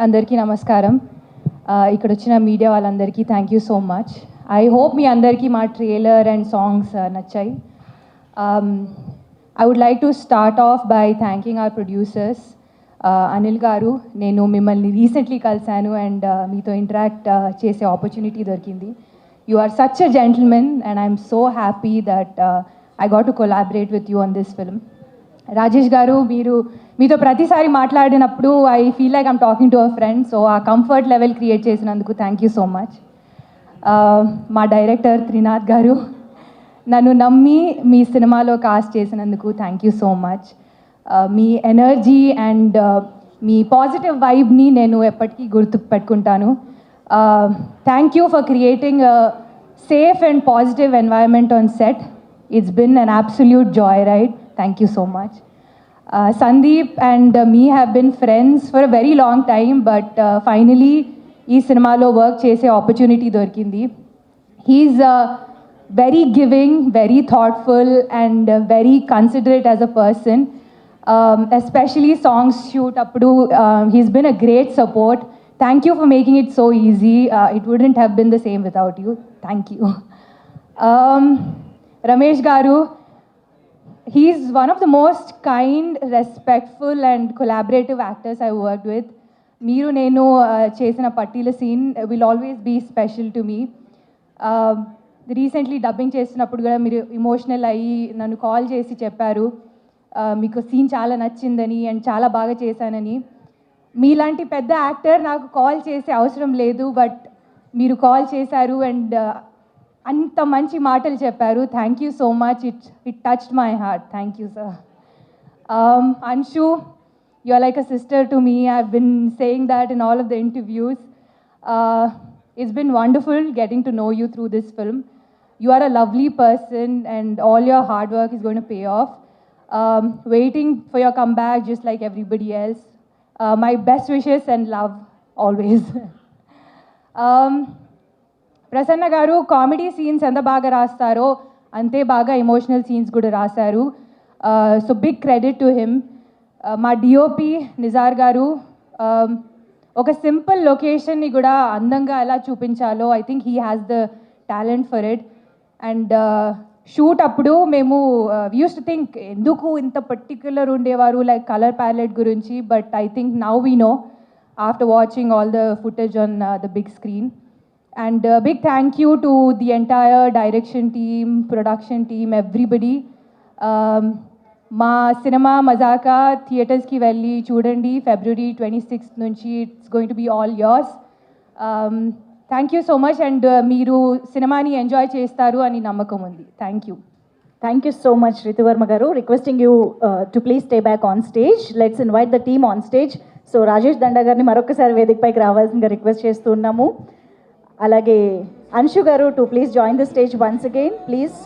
అందరికీ నమస్కారం. ఇక్కడ వచ్చిన మీడియా వాళ్ళందరికీ thank you so much. I hope మీ అందరికీ మా ట్రైలర్ అండ్ సాంగ్స్ నచ్చాయి. I would like to start off by thanking our producers. Anil గారు, నేను మిమ్మల్ని రీసెంట్లీ కలిశాను అండ్ మీతో ఇంటరాక్ట్ చేసే ఆపర్చునిటీ దొరికింది. You are such a gentlemen and I'm so happy that I got to collaborate with you on this film. Rajesh garu, మీతో ప్రతిసారి మాట్లాడినప్పుడు I feel like I'm talking to a friend. So ఆ comfort level create చేసినందుకు thank you so much. మా director Trinath garu, నన్ను నమ్మి మీ సినిమాలో కాస్ట్ చేసినందుకు థ్యాంక్ యూ సో మచ్. మీ ఎనర్జీ అండ్ మీ పాజిటివ్ వైబ్ని నేను ఎప్పటికీ గుర్తు పెట్టుకుంటాను. Thank you for creating safe and positive environment on set. It's been an absolute joyride. Thank you so much. Sandeep and me have been friends for a very long time, but finally ee cinema lo work chese opportunity dorkindi. He's very giving, very thoughtful and very considerate as a person. Especially songs shoot appudu he's been a great support. Thank you for making it so easy. It wouldn't have been the same without you. Thank you. Ramesh Garu, he's one of the most kind, respectful and collaborative actors I worked with. Meeru nenu chesina pattila scene will always be special to me. Recently dubbing చేసినప్పుడు కూడా మీరు emotional అయ్యి నన్ను call చేసి చెప్పారు మీకు scene చాలా నచ్చిందని అండ్ చాలా బాగా చేశానని. మీలాంటి పెద్ద యాక్టర్ నాకు కాల్ చేసే అవసరం లేదు, బట్ మీరు కాల్ చేశారు అండ్ అంత మంచి మాటలు చెప్పారు. Thank you so much. It touched my heart. Thank you sir. Anshu, you are like a sister to me. I've been saying that in all of the interviews. It's been wonderful getting to know you through this film. You are a lovely person and all your hard work is going to pay off. Waiting for your comeback just like everybody else. My best wishes and love always. Prasanna గారు, comedy scenes ఎంత బాగా రాస్తారో అంతే బాగా emotional scenes కూడా రాశారు. So big credit to him. మా DOP Nizar garu, ఒక simple లొకేషన్ని కూడా అందంగా ఎలా చూపించాలో I think he has the talent for it. And shoot అప్పుడు మేము యూస్ టు థింక్ ఎందుకు ఇంత పర్టిక్యులర్ ఉండేవారు లైక్ కలర్ ప్యాలెట్ గురించి, but I think now we know after watching all the footage on the big screen. And big thank you to the entire direction team, production team, everybody. మా సినిమా మజాకా థియేటర్స్కి వెళ్ళి చూడండి. February 26th నుంచి it's going to be all yours. Thank you so much. And మీరు సినిమాని enjoy చేస్తారు అని నమ్మకం ఉంది. Thank you. Thank you so much, Rituvarma Garu. Requesting you to please stay back on stage. Let's invite the team on stage. So Rajesh Danda గారిని మరొకసారి వేదికపైకి రావాల్సిందిగా రిక్వెస్ట్ చేస్తున్నాము. అలాగే అన్షు గారు, to please join the stage once again please.